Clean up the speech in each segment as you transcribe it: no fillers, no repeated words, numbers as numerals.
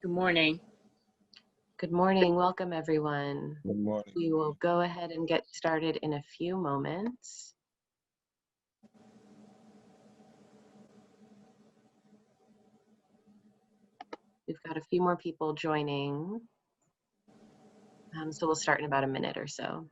Good morning. Good morning. Welcome, everyone. Good morning. We will go ahead and get started in a few moments. We've got a few more people joining, so we'll start in about a minute or so.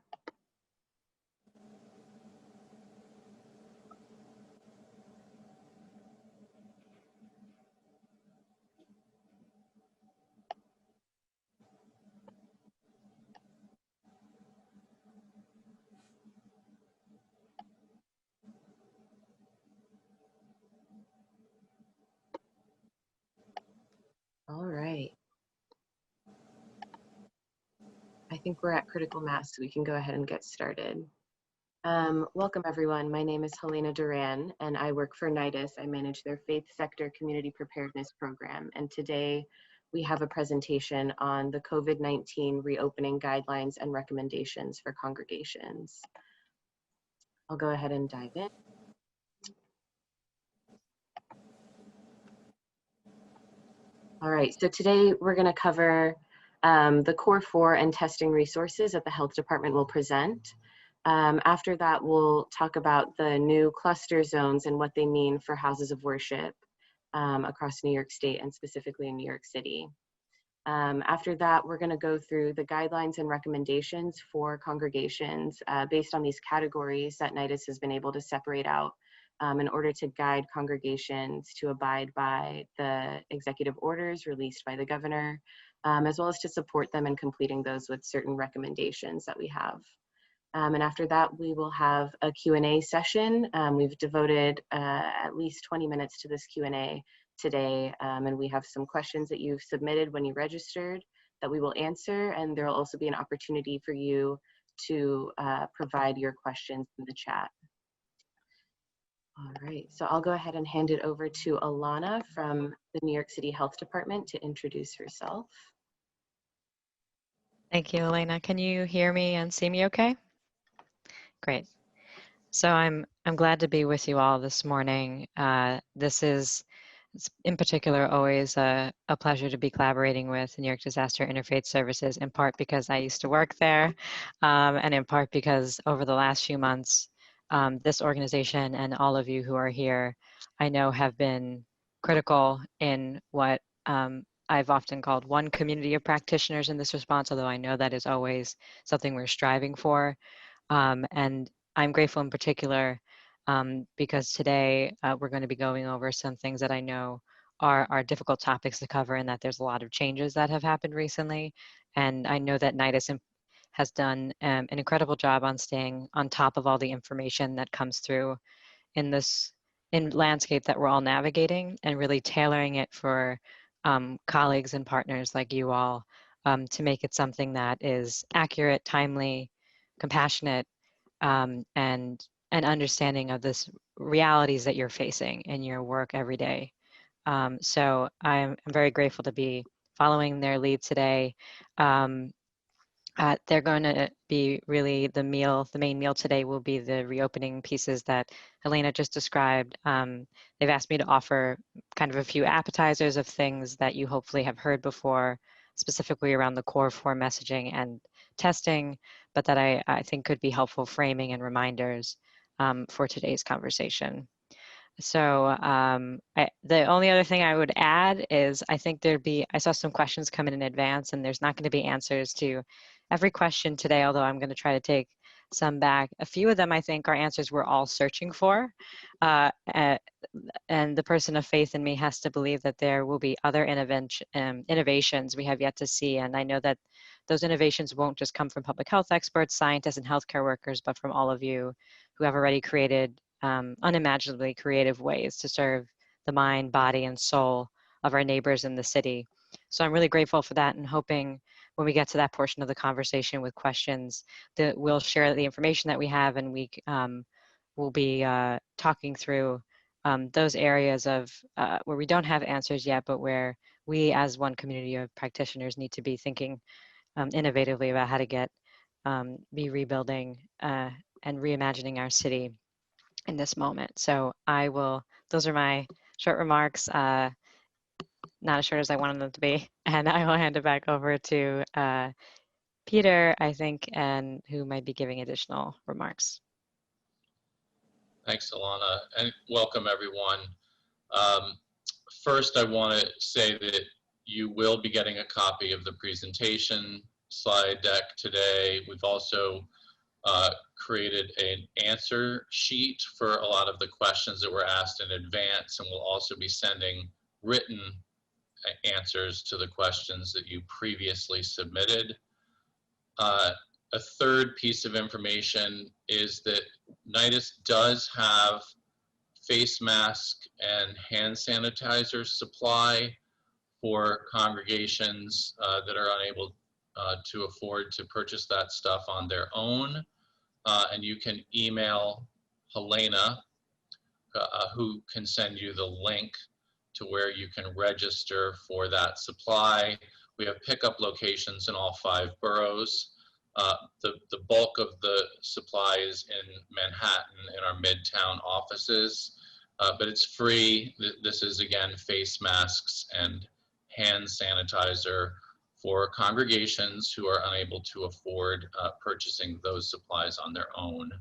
All right. I think we're at critical mass, so we can go ahead and get started. Welcome, everyone. My name is Helena Duran, and I work for NYDIS. I manage their faith sector community preparedness program. And today we have a presentation on the COVID-19 reopening guidelines and recommendations for congregations. I'll go ahead and dive in. All right, so today we're going to cover the core 4 and testing resources that the health department will present. After that, we'll talk about the new cluster zones and what they mean for houses of worship across New York State and specifically in New York City. After that, we're going to go through the guidelines and recommendations for congregations based on these categories that NYDIS has been able to separate out in order to guide congregations to abide by the executive orders released by the governor, as well as to support them in completing those with certain recommendations that we have. And after that, we will have a Q&A session. We've devoted at least 20 minutes to this Q&A today, and we have some questions that you've submitted when you registered that we will answer, and there will also be an opportunity for you to provide your questions in the chat. All right, so I'll go ahead and hand it over to Alana from the New York City Health Department to introduce herself. Thank you, Elena. Can you hear me and see me okay? Great. So I'm glad to be with you all this morning. This is, in particular, always a pleasure to be collaborating with New York Disaster Interfaith Services, in part because I used to work there, and in part because over the last few months, this organization and all of you who are here, I know have been critical in what I've often called one community of practitioners in this response, although I know that is always something we're striving for. And I'm grateful in particular because today we're going to be going over some things that I know are difficult topics to cover, and that there's a lot of changes that have happened recently. And I know that NYDIS has done an incredible job on staying on top of all the information that comes through in this landscape that we're all navigating, and really tailoring it for colleagues and partners like you all to make it something that is accurate, timely, compassionate, and understanding of this realities that you're facing in your work every day. So I'm very grateful to be following their lead today. They're going to be really the main meal today will be the reopening pieces that Helena just described. They've asked me to offer kind of a few appetizers of things that you hopefully have heard before, specifically around the core 4 messaging and testing, but that I think could be helpful framing and reminders for today's conversation. So the only other thing I would add is I think I saw some questions come in advance, and there's not going to be answers to every question today, although I'm going to try to take some back. A few of them I think are answers we're all searching for, and the person of faith in me has to believe that there will be other innovations we have yet to see, and I know that those innovations won't just come from public health experts, scientists, and healthcare workers, but from all of you who have already created unimaginably creative ways to serve the mind, body, and soul of our neighbors in the city. So I'm really grateful for that, and hoping when we get to that portion of the conversation with questions that we'll share the information that we have, and we will be talking through those areas of where we don't have answers yet, but where we as one community of practitioners need to be thinking innovatively about how to be rebuilding and reimagining our city in this moment. So those are my short remarks. not as short as I wanted them to be. And I will hand it back over to Peter, I think, and who might be giving additional remarks. Thanks, Alana, and welcome everyone. First, I want to say that you will be getting a copy of the presentation slide deck today. We've also created an answer sheet for a lot of the questions that were asked in advance, and we'll also be sending written answers to the questions that you previously submitted. A third piece of information is that NYDIS does have face mask and hand sanitizer supply for congregations that are unable to afford to purchase that stuff on their own. And you can email Helena, who can send you the link to where you can register for that supply. We have pickup locations in all 5 boroughs. The bulk of the supply is in Manhattan in our Midtown offices, but it's free. This is, again, face masks and hand sanitizer for congregations who are unable to afford purchasing those supplies on their own.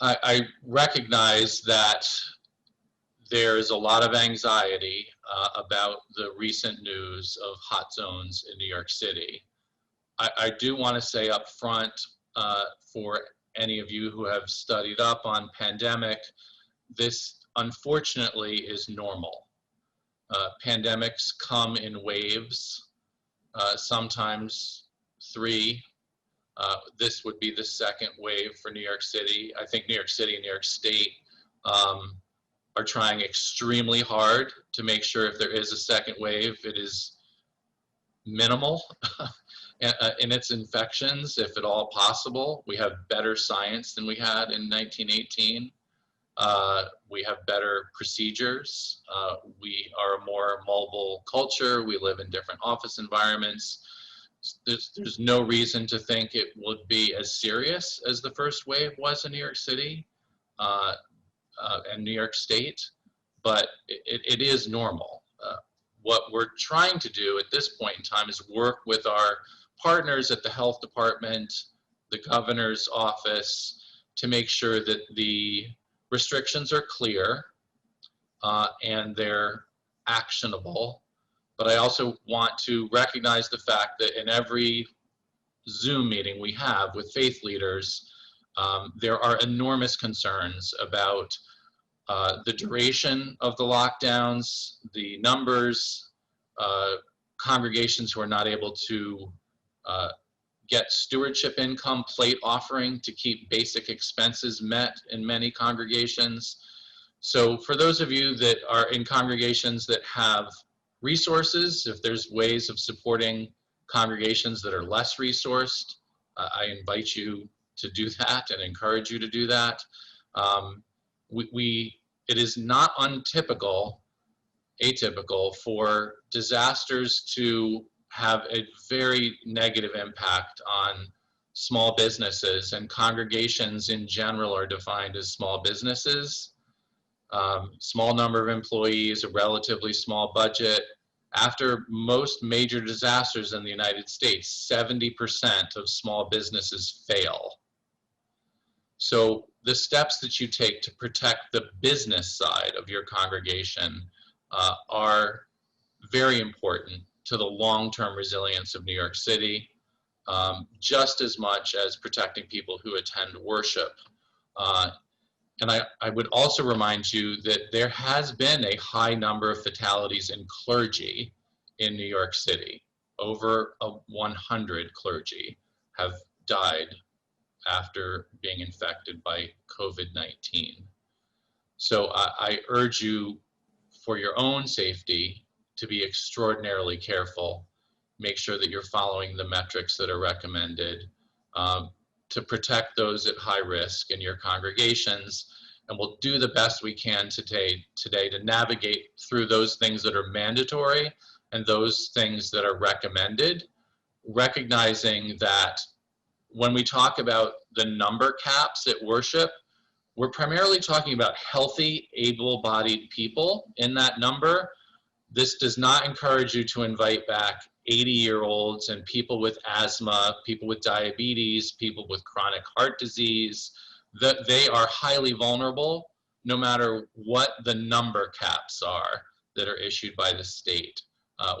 I recognize that there's a lot of anxiety about the recent news of hot zones in New York City. I do want to say up front, for any of you who have studied up on pandemic, this unfortunately is normal. Pandemics come in waves, sometimes 3. This would be the 2nd wave for New York City. I think New York City and New York State are trying extremely hard to make sure if there is a 2nd wave, it is minimal in its infections, if at all possible. We have better science than we had in 1918. We have better procedures. We are a more mobile culture. We live in different office environments. There's no reason to think it would be as serious as the 1st wave was in New York City and New York State, but it is normal. What we're trying to do at this point in time is work with our partners at the health department, the governor's office, to make sure that the restrictions are clear and they're actionable. But I also want to recognize the fact that in every Zoom meeting we have with faith leaders, there are enormous concerns about the duration of the lockdowns, the numbers, congregations who are not able to get stewardship income, plate offering to keep basic expenses met in many congregations. So for those of you that are in congregations that have resources, if there's ways of supporting congregations that are less resourced, I invite you to do that and encourage you to do that. It is not atypical for disasters to have a very negative impact on small businesses, and congregations in general are defined as small businesses. Small number of employees, a relatively small budget. After most major disasters in the United States, 70% of small businesses fail. So the steps that you take to protect the business side of your congregation are very important to the long-term resilience of New York City, just as much as protecting people who attend worship. And I would also remind you that there has been a high number of fatalities in clergy in New York City. Over 100 clergy have died after being infected by COVID-19. So I urge you, for your own safety, to be extraordinarily careful. Make sure that you're following the metrics that are recommended to protect those at high risk in your congregations. And we'll do the best we can today to navigate through those things that are mandatory and those things that are recommended, recognizing that when we talk about the number caps at worship, we're primarily talking about healthy, able-bodied people in that number. This does not encourage you to invite back 80-year-olds and people with asthma, people with diabetes, people with chronic heart disease. That they are highly vulnerable no matter what the number caps are that are issued by the state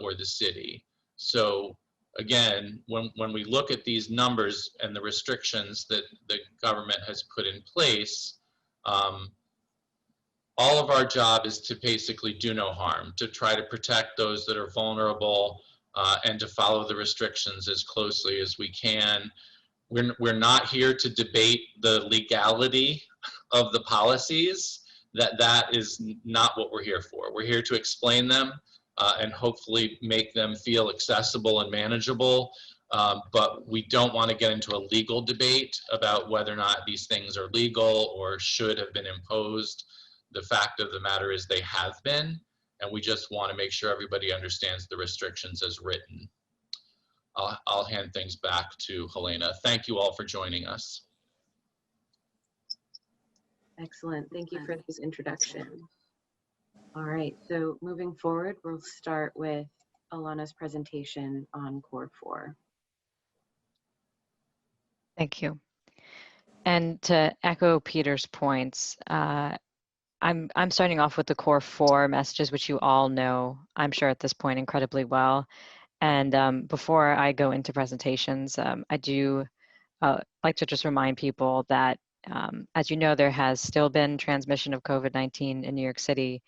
or the city. So again, when we look at these numbers and the restrictions that the government has put in place, all of our job is to basically do no harm, to try to protect those that are vulnerable and to follow the restrictions as closely as we can. We're not here to debate the legality of the policies. That is not what we're here for. We're here to explain them and hopefully make them feel accessible and manageable. But we don't want to get into a legal debate about whether or not these things are legal or should have been imposed. The fact of the matter is they have been, and we just want to make sure everybody understands the restrictions as written. I'll hand things back to Helena. Thank you all for joining us. Excellent. Thank you for this introduction. All right, so moving forward, we'll start with Alana's presentation on Core 4. Thank you. And to echo Peter's points, I'm starting off with the Core 4 messages, which you all know, I'm sure at this point, incredibly well. And before I go into presentations, I do like to just remind people that, as you know, there has still been transmission of COVID-19 in New York City.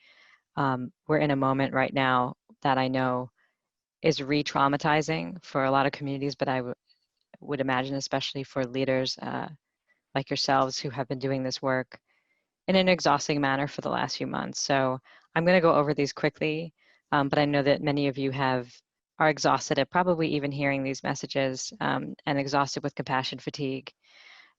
We're in a moment right now that I know is re-traumatizing for a lot of communities, but I would imagine especially for leaders like yourselves who have been doing this work in an exhausting manner for the last few months. So I'm going to go over these quickly, but I know that many of you are exhausted at probably even hearing these messages and exhausted with compassion fatigue.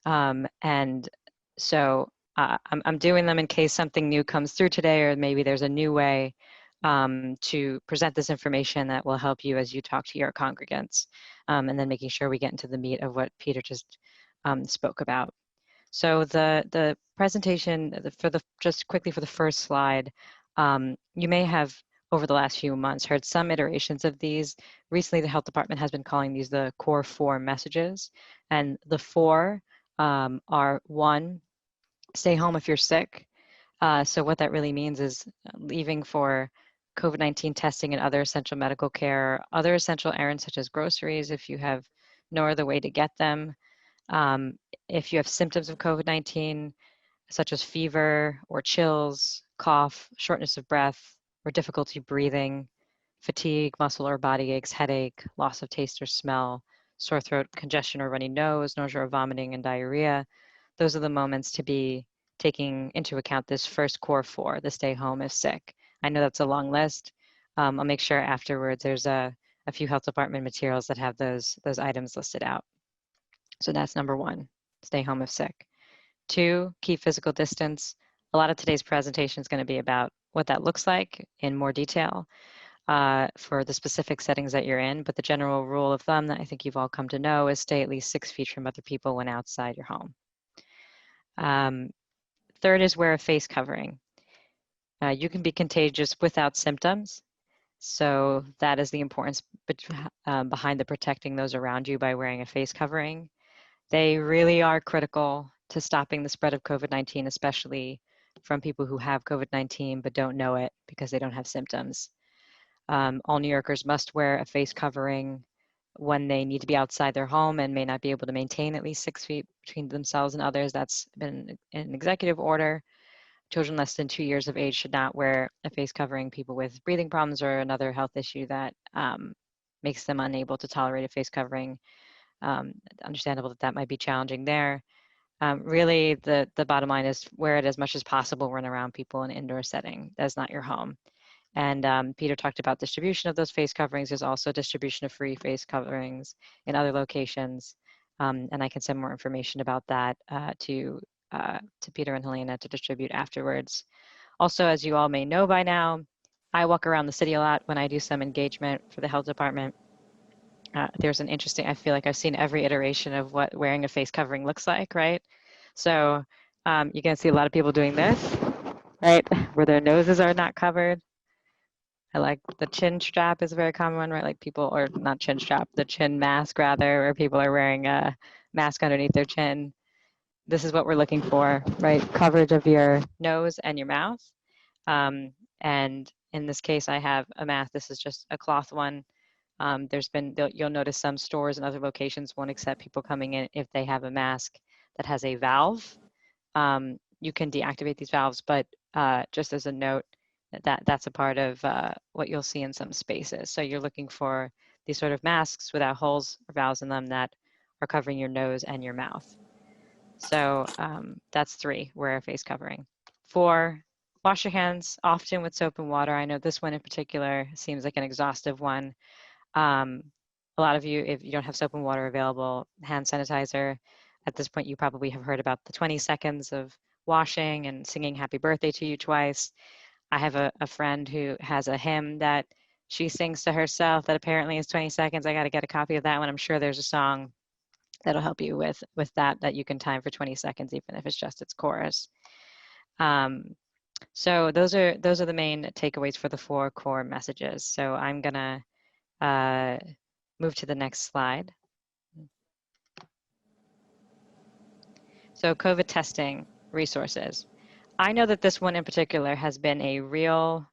And so I'm doing them in case something new comes through today, or maybe there's a new way to present this information that will help you as you talk to your congregants, and then making sure we get into the meat of what Peter just spoke about. So the presentation, just quickly for the first slide, you may have over the last few months heard some iterations of these. Recently, the health department has been calling these the Core 4 messages. And the 4 are: 1, stay home if you're sick. So what that really means is leaving for COVID-19 testing and other essential medical care, other essential errands such as groceries if you have no other way to get them. If you have symptoms of COVID-19, such as fever or chills, cough, shortness of breath, or difficulty breathing, fatigue, muscle or body aches, headache, loss of taste or smell, sore throat, congestion or runny nose, nausea or vomiting, and diarrhea, those are the moments to be taking into account this first Core 4, the stay home if sick. I know that's a long list. I'll make sure afterwards there's a few health department materials that have those items listed out. So that's number 1, stay home if sick. 2, keep physical distance. A lot of today's presentation is going to be about what that looks like in more detail for the specific settings that you're in, but the general rule of thumb that I think you've all come to know is stay at least 6 feet from other people when outside your home. 3rd is wear a face covering. You can be contagious without symptoms, so that is the importance behind the protecting those around you by wearing a face covering. They really are critical to stopping the spread of COVID-19, especially from people who have COVID-19 but don't know it because they don't have symptoms. All New Yorkers must wear a face covering when they need to be outside their home and may not be able to maintain at least 6 feet between themselves and others. That's been an executive order. Children less than 2 years of age should not wear a face covering. People with breathing problems or another health issue that makes them unable to tolerate a face covering. Understandable that might be challenging there. Really, the bottom line is wear it as much as possible when around people in an indoor setting. That's not your home. And Peter talked about distribution of those face coverings. There's also distribution of free face coverings in other locations. And I can send more information about that to Peter and Helena to distribute afterwards. Also, as you all may know by now, I walk around the city a lot when I do some engagement for the health department. There's an interesting, I feel like I've seen every iteration of what wearing a face covering looks like, right? So you can see a lot of people doing this, right, where their noses are not covered. I like the chin strap is a very common one, right? Like people, or not chin strap, the chin mask rather, where people are wearing a mask underneath their chin. This is what we're looking for, right? Coverage of your nose and your mouth. And in this case, I have a mask. This is just a cloth one. You'll notice some stores and other locations won't accept people coming in if they have a mask that has a valve. You can deactivate these valves, but just as a note, that's a part of what you'll see in some spaces. So you're looking for these sort of masks without holes or valves in them that are covering your nose and your mouth. So that's 3, wear a face covering. 4, wash your hands often with soap and water. I know this one in particular seems like an exhaustive one. A lot of you, if you don't have soap and water available, hand sanitizer. At this point, you probably have heard about the 20 seconds of washing and singing happy birthday to you twice. I have a friend who has a hymn that she sings to herself that apparently is 20 seconds. I got to get a copy of that one. I'm sure there's a song that'll help you with that you can time for 20 seconds, even if it's just its chorus. So those are the main takeaways for the 4 core messages. So I'm gonna move to the next slide. So COVID testing resources. I know that this one in particular has been a real,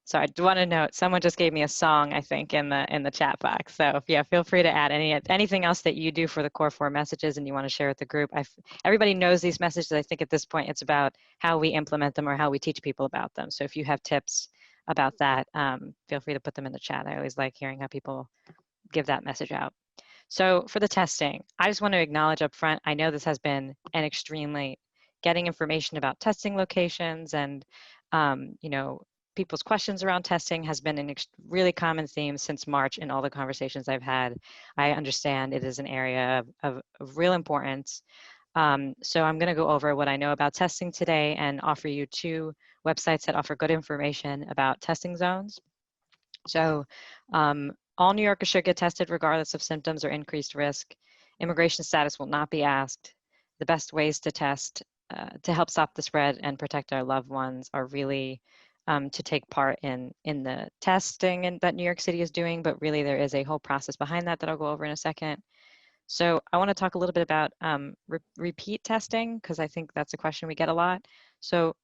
sorry, I do want to note, someone just gave me a song, I think, in the chat box. So yeah, feel free to add anything else that you do for the core 4 messages and you want to share with the group. Everybody knows these messages. I think at this point, it's about how we implement them or how we teach people about them. So if you have tips about that, feel free to put them in the chat. I always like hearing how people give that message out. So for the testing, I just want to acknowledge up front, I know this has been an extremely, getting information about testing locations and, people's questions around testing has been a really common theme since March in all the conversations I've had. I understand it is an area of real importance. So I'm going to go over what I know about testing today and offer you 2 websites that offer good information about testing zones. So all New Yorkers should get tested regardless of symptoms or increased risk. Immigration status will not be asked. The best ways to test to help stop the spread and protect our loved ones are really to take part in the testing that New York City is doing, but really there is a whole process behind that I'll go over in a second. So I want to talk a little bit about repeat testing, because I think that's a question we get a lot. So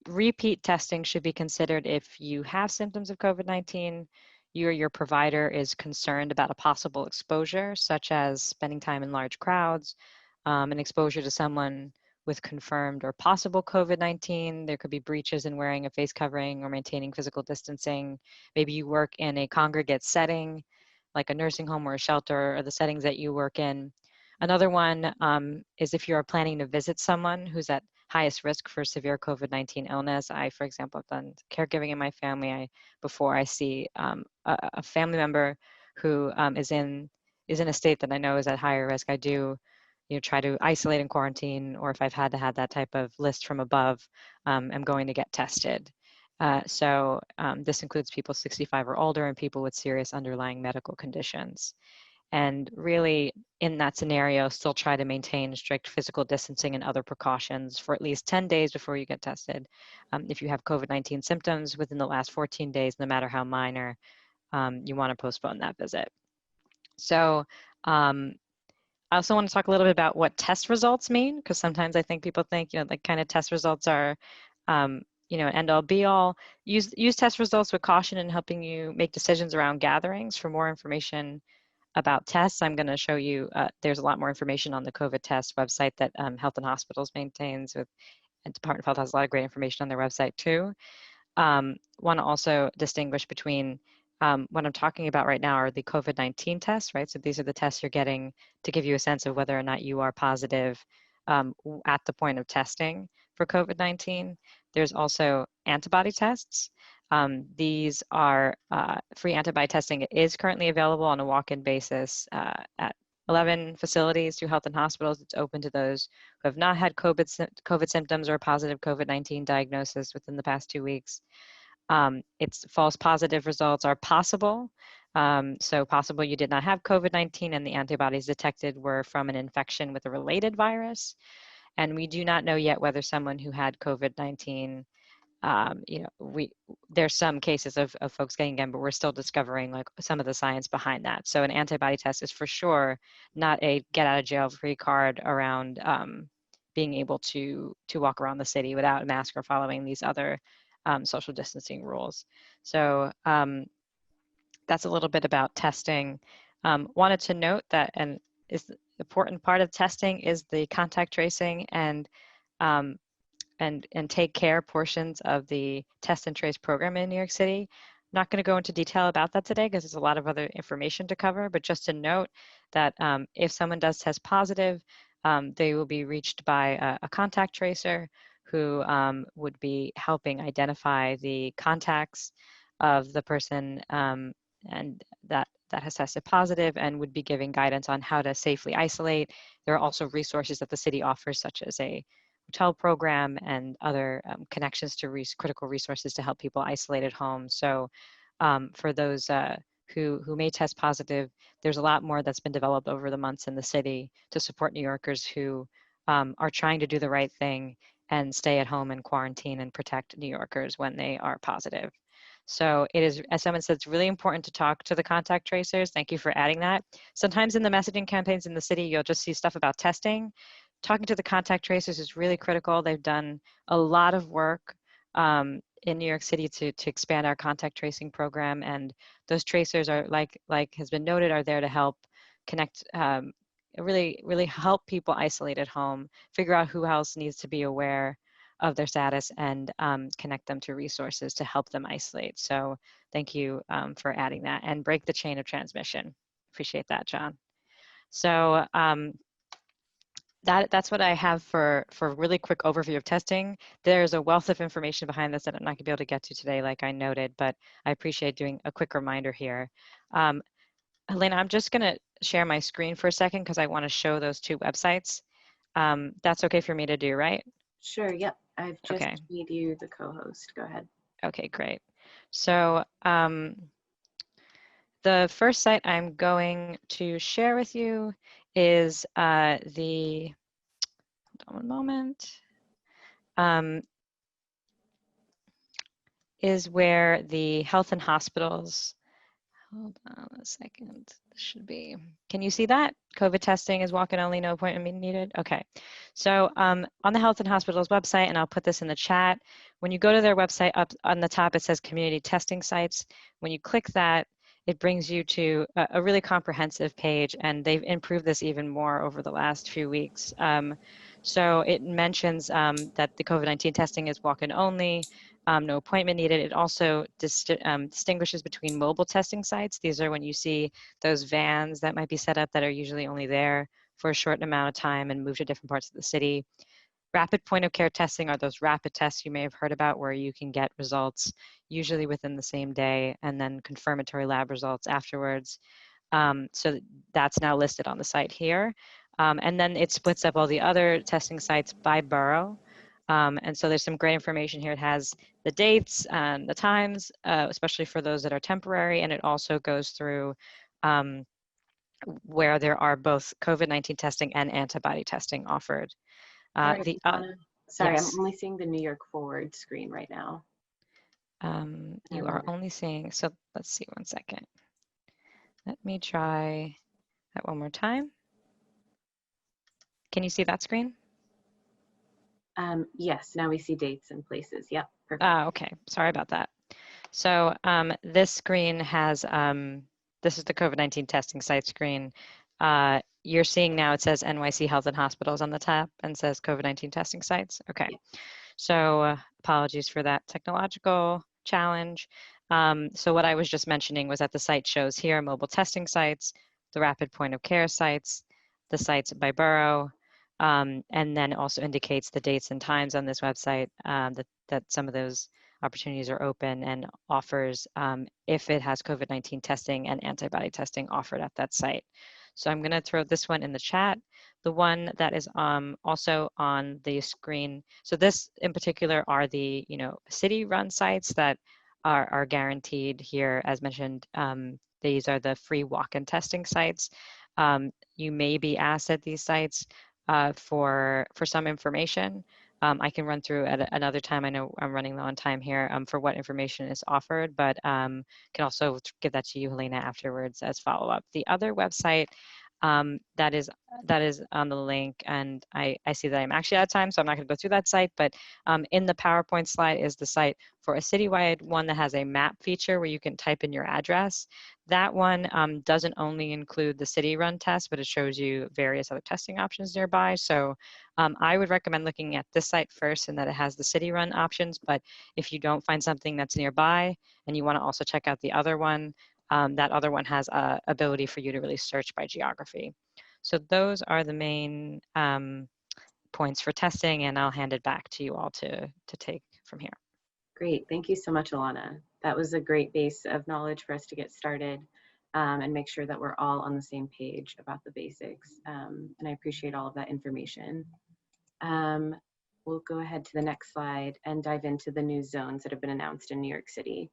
repeat testing should be considered if you have symptoms of COVID-19, you or your provider is concerned about a possible exposure, such as spending time in large crowds, an exposure to someone with confirmed or possible COVID-19. There could be breaches in wearing a face covering or maintaining physical distancing. Maybe you work in a congregate setting, like a nursing home or a shelter, or the settings that you work in. Another one is if you're planning to visit someone who's at highest risk for severe COVID-19 illness. I, for example, have done caregiving in my family. Before I see a family member who is in a state that I know is at higher risk, I do try to isolate and quarantine, or if I've had to have that type of list from above, I'm going to get tested. So this includes people 65 or older and people with serious underlying medical conditions. And really, in that scenario, still try to maintain strict physical distancing and other precautions for at least 10 days before you get tested. If you have COVID-19 symptoms within the last 14 days, no matter how minor, you want to postpone that visit. So I also want to talk a little bit about what test results mean, because sometimes I think people think, like kind of test results are, an end all be all. Use test results with caution in helping you make decisions around gatherings. For more information about tests, I'm going to show you, there's a lot more information on the COVID test website that Health and Hospitals maintains, and Department of Health has a lot of great information on their website too. Want to also distinguish between what I'm talking about right now are the COVID-19 tests, right? So these are the tests you're getting to give you a sense of whether or not you are positive at the point of testing for COVID-19. There's also antibody tests. These are free antibody testing. It is currently available on a walk-in basis at 11 facilities through Health and Hospitals. It's open to those who have not had COVID symptoms or a positive COVID-19 diagnosis within the past 2 weeks. It's false positive results are possible. So possible you did not have COVID-19 and the antibodies detected were from an infection with a related virus. And we do not know yet whether someone who had COVID-19, there's some cases of folks getting again, but we're still discovering like some of the science behind that. So an antibody test is for sure not a get out of jail free card around being able to walk around the city without a mask or following these other social distancing rules. So that's a little bit about testing. Wanted to note that an important part of testing is the contact tracing and take care portions of the test and trace program in New York City. Not going to go into detail about that today because there's a lot of other information to cover, but just to note that if someone does test positive, they will be reached by a contact tracer who would be helping identify the contacts of the person and that has tested positive and would be giving guidance on how to safely isolate. There are also resources that the city offers, such as a hotel program and other connections to critical resources to help people isolate at home. So for those who may test positive, there's a lot more that's been developed over the months in the city to support New Yorkers who are trying to do the right thing and stay at home and quarantine and protect New Yorkers when they are positive. So it is, as someone said, it's really important to talk to the contact tracers. Thank you for adding that. Sometimes in the messaging campaigns in the city, you'll just see stuff about testing. Talking to the contact tracers is really critical. They've done a lot of work in New York City to expand our contact tracing program, and those tracers are, like has been noted, are there to help connect, really help people isolate at home, figure out who else needs to be aware of their status, and connect them to resources to help them isolate. So thank you for adding that, and break the chain of transmission. Appreciate that, John. So that's what I have for a really quick overview of testing. There's a wealth of information behind this that I'm not gonna be able to get to today, like I noted, but I appreciate doing a quick reminder here. Helena, I'm just gonna share my screen for a second because I wanna show those two websites. That's okay for me to do, right? Sure, yep. I've just Okay. made you the co-host. Go ahead. Okay, great. So the first site I'm going to share with you is hold on one moment, is where the health and hospitals, hold on a second, this should be, can you see that? COVID testing is walk-in only, no appointment needed? Okay, so on the health and hospitals website, and I'll put this in the chat, when you go to their website, up on the top it says community testing sites. When you click that, it brings you to a really comprehensive page, and they've improved this even more over the last few weeks. So it mentions that the COVID-19 testing is walk-in only, no appointment needed. It also distinguishes between mobile testing sites. These are when you see those vans that might be set up that are usually only there for a short amount of time and move to different parts of the city. Rapid point of care testing are those rapid tests you may have heard about where you can get results usually within the same day and then confirmatory lab results afterwards. So that's now listed on the site here. And then it splits up all the other testing sites by borough. And so there's some great information here. It has the dates and the times, especially for those that are temporary, and it also goes through where there are both COVID-19 testing and antibody testing offered. Sorry, sorry, yes. I'm only seeing the New York Forward screen right now. You are only seeing, so let's see, one second. Let me try that one more time. Can you see that screen? Yes, now we see dates and places. Yep, perfect. Okay, sorry about that. So this screen has, this is the COVID-19 testing site screen. You're seeing now it says NYC Health and Hospitals on the top and says COVID-19 testing sites. Okay, yeah. So apologies for that technological challenge. So what I was just mentioning was that the site shows here mobile testing sites, the rapid point of care sites, the sites by borough, and then also indicates the dates and times on this website that some of those opportunities are open, and offers if it has COVID-19 testing and antibody testing offered at that site. So I'm going to throw this one in the chat. The one that is also on the screen. So this in particular are the city-run sites that are guaranteed here. As mentioned, these are the free walk-in testing sites. You may be asked at these sites for some information. I can run through at another time. I know I'm running low on time here for what information is offered, but can also give that to you, Helena, afterwards as follow-up. The other website that is on the link, and I see that I'm actually out of time, so I'm not going to go through that site, but in the PowerPoint slide is the site for a citywide one that has a map feature where you can type in your address. That one doesn't only include the city-run test, but it shows you various other testing options nearby. So I would recommend looking at this site first, and that it has the city-run options. But if you don't find something that's nearby and you want to also check out the other one, that other one has ability for you to really search by geography. So those are the main points for testing, and I'll hand it back to you all to take from here. Great, thank you so much, Alana. That was a great base of knowledge for us to get started and make sure that we're all on the same page about the basics. And I appreciate all of that information. We'll go ahead to the next slide and dive into the new zones that have been announced in New York City.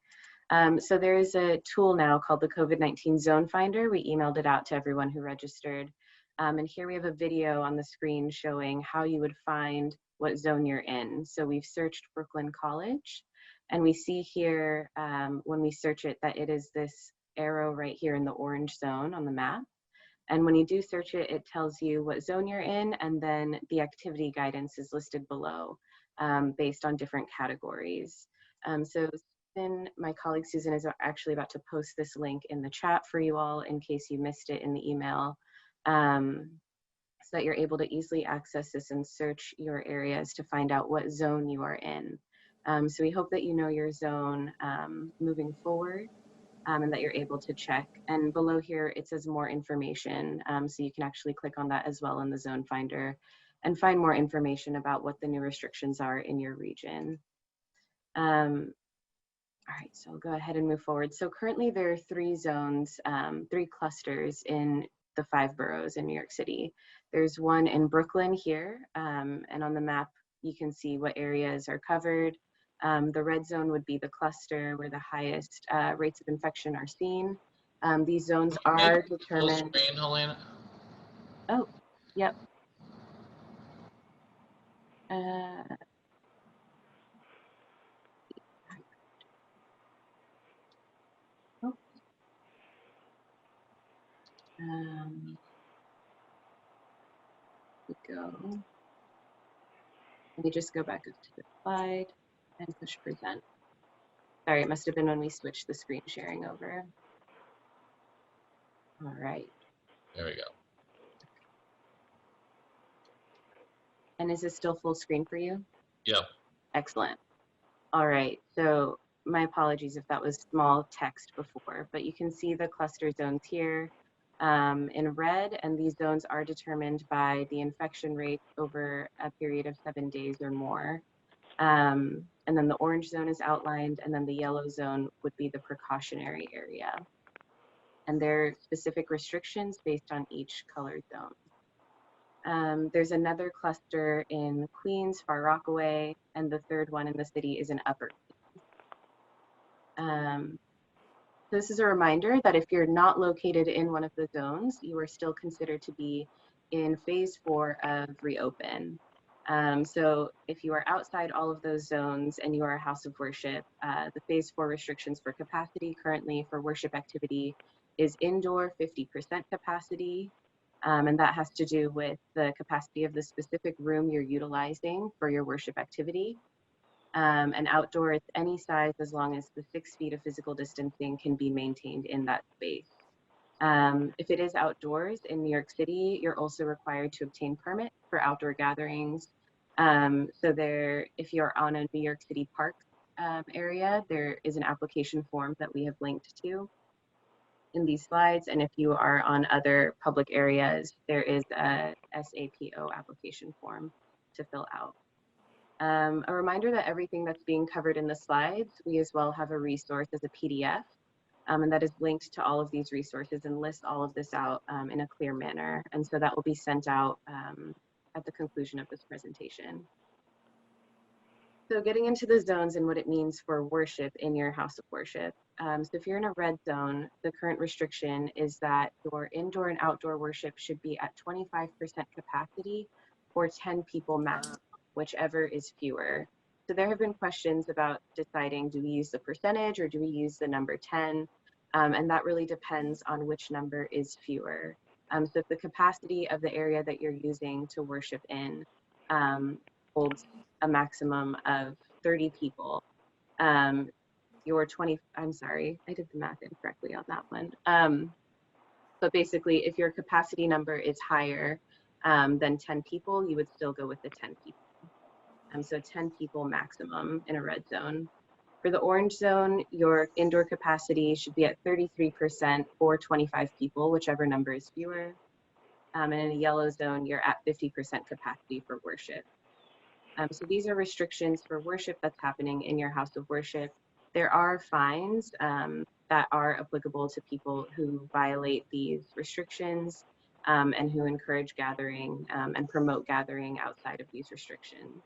So there is a tool now called the COVID-19 Zone Finder. We emailed it out to everyone who registered. And here we have a video on the screen showing how you would find what zone you're in. So we've searched Brooklyn College, and we see here when we search it that it is this arrow right here in the orange zone on the map. And when you do search it, it tells you what zone you're in, and then the activity guidance is listed below based on different categories. So Susan, my colleague Susan, is actually about to post this link in the chat for you all in case you missed it in the email, so that you're able to easily access this and search your areas to find out what zone you are in. So we hope that you know your zone moving forward. And that you're able to check. And below here, it says more information. So you can actually click on that as well in the Zone Finder and find more information about what the new restrictions are in your region. All right, so I'll go ahead and move forward. So currently there are 3 zones, 3 clusters in the 5 boroughs in New York City. There's one in Brooklyn here, and on the map, you can see what areas are covered. The red zone would be the cluster where the highest rates of infection are seen. These zones are determined. Full screen, Helena? Oh, yep. We go. Let me just go back up to the slide and push present. Sorry, it must have been when we switched the screen sharing over. All right. There we go. And is this still full screen for you? Yep. Excellent. All right, so my apologies if that was small text before, but you can see the cluster zones here in red, and these zones are determined by the infection rate over a period of 7 days or more. And then the orange zone is outlined, and then the yellow zone would be the precautionary area. And there are specific restrictions based on each color zone. There's another cluster in Queens, Far Rockaway, and the third one in the city is in Upper Queens. This is a reminder that if you're not located in one of the zones, you are still considered to be in phase 4 of reopen. So if you are outside all of those zones and you are a house of worship, the phase 4 restrictions for capacity currently for worship activity is indoor 50% capacity. And that has to do with the capacity of the specific room you're utilizing for your worship activity. And outdoor, it's any size as long as the 6 feet of physical distancing can be maintained in that space. If it is outdoors in New York City, you're also required to obtain permit for outdoor gatherings. So if you're on a New York City park area, there is an application form that we have linked to in these slides. And if you are on other public areas, there is a SAPO application form to fill out. A reminder that everything that's being covered in the slides, we as well have a resource as a PDF, and that is linked to all of these resources and lists all of this out in a clear manner. And so that will be sent out at the conclusion of this presentation. So getting into the zones and what it means for worship in your house of worship. So if you're in a red zone, the current restriction is that your indoor and outdoor worship should be at 25% capacity or 10 people maximum, whichever is fewer. So there have been questions about deciding, do we use the percentage or do we use the number 10? And that really depends on which number is fewer. So if the capacity of the area that you're using to worship in holds a maximum of 30 people, I'm sorry, I did the math incorrectly on that one. But basically, if your capacity number is higher than 10 people, you would still go with the 10 people. So 10 people maximum in a red zone. For the orange zone, your indoor capacity should be at 33% or 25 people, whichever number is fewer. And in a yellow zone, you're at 50% capacity for worship. So these are restrictions for worship that's happening in your house of worship. There are fines that are applicable to people who violate these restrictions and who encourage gathering and promote gathering outside of these restrictions.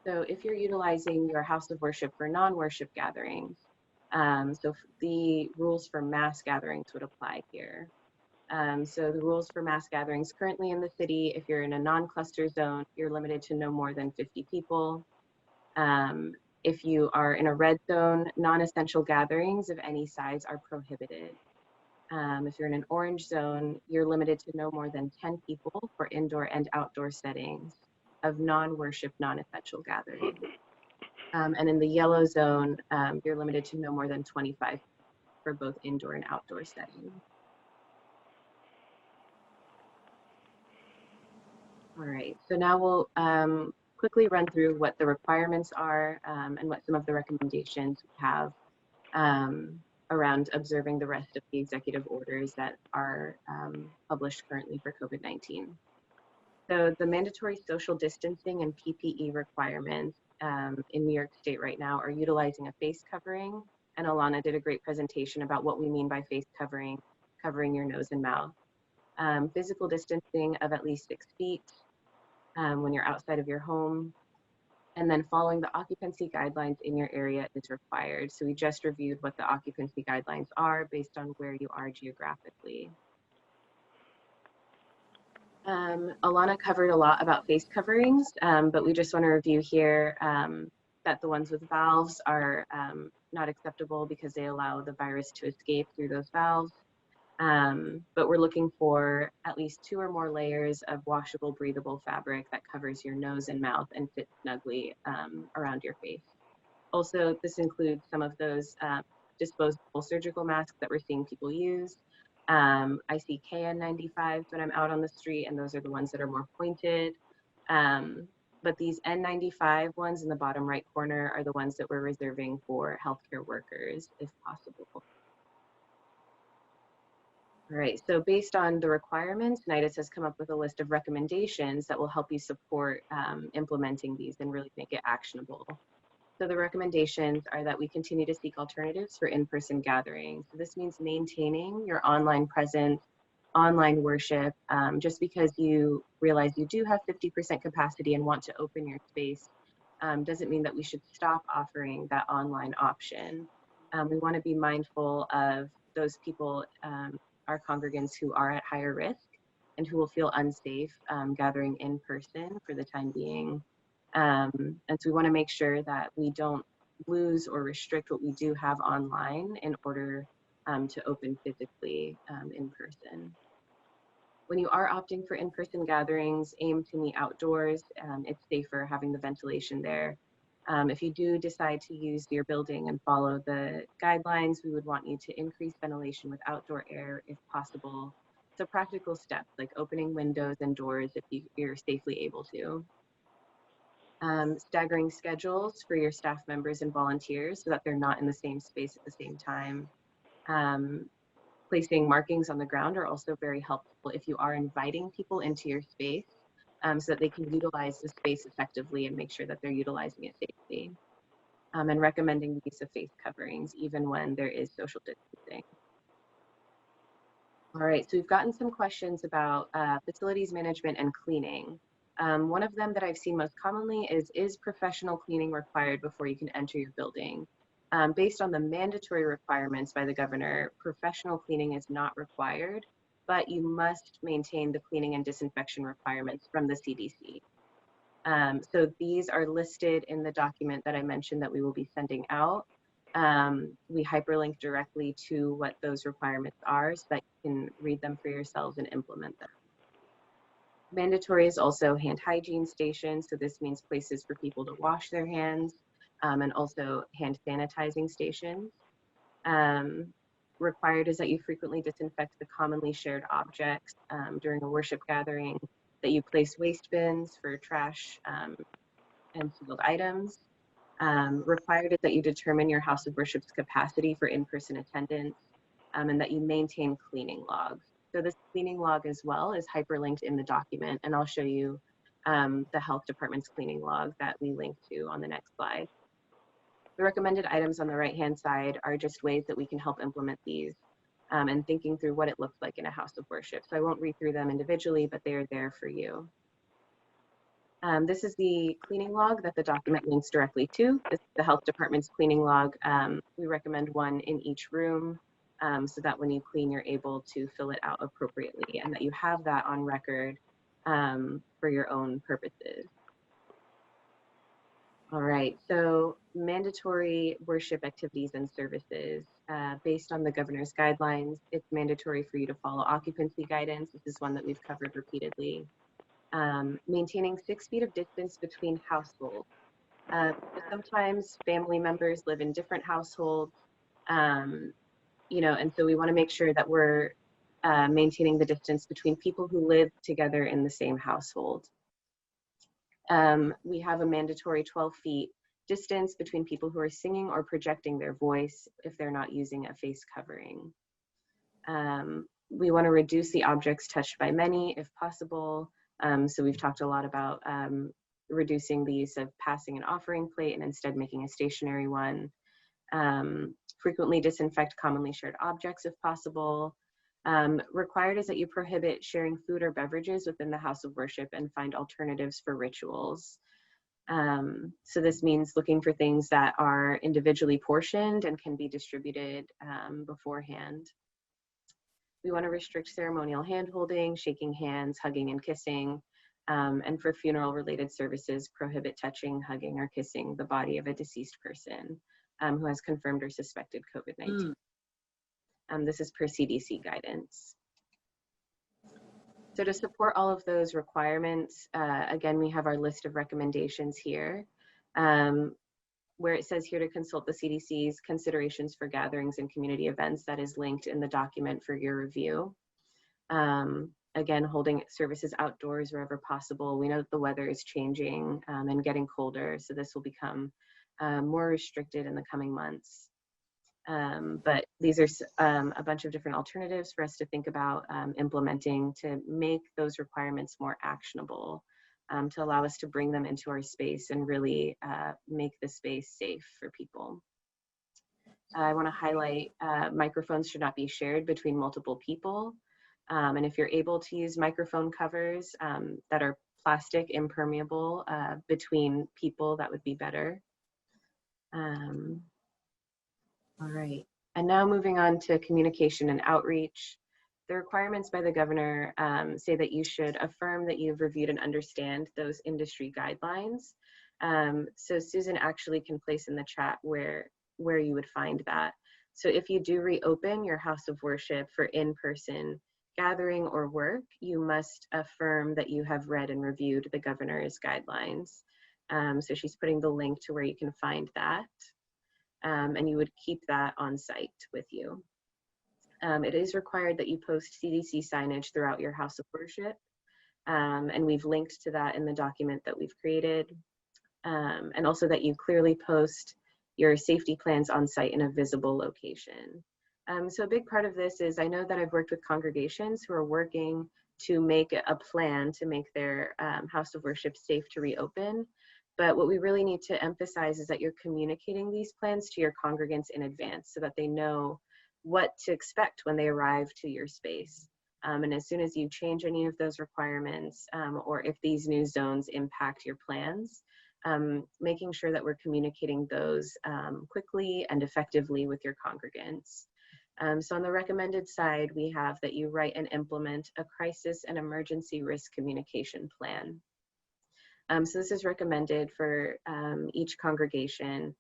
So if you're utilizing your house of worship for non-worship gatherings, so the rules for mass gatherings would apply here. So the rules for mass gatherings currently in the city, if you're in a non-cluster zone, you're limited to no more than 50 people. If you are in a red zone, non-essential gatherings of any size are prohibited. If you're in an orange zone, you're limited to no more than 10 people for indoor and outdoor settings of non-worship, non-essential gatherings. And in the yellow zone, you're limited to no more than 25 for both indoor and outdoor settings. All right, so now we'll quickly run through what the requirements are and what some of the recommendations we have around observing the rest of the executive orders that are published currently for COVID-19. So the mandatory social distancing and PPE requirements in New York State right now are utilizing a face covering. And Alana did a great presentation about what we mean by face covering, covering your nose and mouth. Physical distancing of at least 6 feet when you're outside of your home. And then following the occupancy guidelines in your area is required. So we just reviewed what the occupancy guidelines are based on where you are geographically. Alana covered a lot about face coverings, but we just want to review here that the ones with valves are not acceptable because they allow the virus to escape through those valves. But we're looking for at least 2 or more layers of washable, breathable fabric that covers your nose and mouth and fits snugly around your face. Also, this includes some of those disposable surgical masks that we're seeing people use. I see KN95s when I'm out on the street, and those are the ones that are more pointed. But these N95 ones in the bottom right corner are the ones that we're reserving for healthcare workers, if possible. All right, so based on the requirements, NYDIS has come up with a list of recommendations that will help you support implementing these and really make it actionable. So the recommendations are that we continue to seek alternatives for in-person gatherings. So this means maintaining your online presence, online worship. Just because you realize you do have 50% capacity and want to open your space doesn't mean that we should stop offering that online option. We want to be mindful of those people, our congregants who are at higher risk and who will feel unsafe gathering in person for the time being. And so we want to make sure that we don't lose or restrict what we do have online in order to open physically in person. When you are opting for in-person gatherings, aim to meet outdoors. It's safer having the ventilation there. If you do decide to use your building and follow the guidelines, we would want you to increase ventilation with outdoor air if possible. So practical steps like opening windows and doors if you're safely able to. Staggering schedules for your staff members and volunteers so that they're not in the same space at the same time. Placing markings on the ground are also very helpful if you are inviting people into your space so that they can utilize the space effectively and make sure that they're utilizing it safely. And recommending the use of face coverings even when there is social distancing. All right, so we've gotten some questions about facilities management and cleaning. One of them that I've seen most commonly is professional cleaning required before you can enter your building? Based on the mandatory requirements by the governor, professional cleaning is not required, but you must maintain the cleaning and disinfection requirements from the CDC. So these are listed in the document that I mentioned that we will be sending out. We hyperlink directly to what those requirements are so that you can read them for yourselves and implement them. Mandatory is also hand hygiene stations. So this means places for people to wash their hands, and also hand sanitizing stations. Required is that you frequently disinfect the commonly shared objects during a worship gathering, that you place waste bins for trash and sealed items. Required is that you determine your house of worship's capacity for in-person attendance, and that you maintain cleaning logs. So this cleaning log as well is hyperlinked in the document, and I'll show you the health department's cleaning log that we link to on the next slide. The recommended items on the right-hand side are just ways that we can help implement these and thinking through what it looks like in a house of worship. So I won't read through them individually, but they are there for you. This is the cleaning log that the document links directly to. This is the health department's cleaning log. We recommend one in each room so that when you clean, you're able to fill it out appropriately and that you have that on record for your own purposes. All right, so mandatory worship activities and services. Based on the governor's guidelines, it's mandatory for you to follow occupancy guidance. This is one that we've covered repeatedly. Maintaining 6 feet of distance between households. Sometimes family members live in different households, you know, and so we want to make sure that we're maintaining the distance between people who live together in the same household. We have a mandatory 12 feet distance between people who are singing or projecting their voice if they're not using a face covering. We want to reduce the objects touched by many if possible. So we've talked a lot about reducing the use of passing an offering plate and instead making a stationary one. Frequently disinfect commonly shared objects if possible. Required is that you prohibit sharing food or beverages within the house of worship and find alternatives for rituals. So this means looking for things that are individually portioned and can be distributed beforehand. We want to restrict ceremonial hand-holding, shaking hands, hugging and kissing, and for funeral-related services, prohibit touching, hugging, or kissing the body of a deceased person who has confirmed or suspected COVID-19. This is per CDC guidance. So to support all of those requirements, again, we have our list of recommendations here, where it says here to consult the CDC's considerations for gatherings and community events. That is linked in the document for your review. Again, holding services outdoors wherever possible. We know that the weather is changing and getting colder, so this will become more restricted in the coming months. But these are a bunch of different alternatives for us to think about implementing to make those requirements more actionable, to allow us to bring them into our space and really make the space safe for people. I want to highlight microphones should not be shared between multiple people. And if you're able to use microphone covers that are plastic impermeable between people, that would be better. All right, and now moving on to communication and outreach. The requirements by the governor say that you should affirm that you've reviewed and understand those industry guidelines. So Susan actually can place in the chat where you would find that. So if you do reopen your house of worship for in-person gathering or work, you must affirm that you have read and reviewed the governor's guidelines. So she's putting the link to where you can find that. And you would keep that on site with you. It is required that you post CDC signage throughout your house of worship. And we've linked to that in the document that we've created. And also that you clearly post your safety plans on site in a visible location. So a big part of this is, I know that I've worked with congregations who are working to make a plan to make their house of worship safe to reopen. But what we really need to emphasize is that you're communicating these plans to your congregants in advance so that they know what to expect when they arrive to your space. And as soon as you change any of those requirements, or if these new zones impact your plans, making sure that we're communicating those quickly and effectively with your congregants. So on the recommended side, we have that you write and implement a crisis and emergency risk communication plan. So this is recommended for each congregation.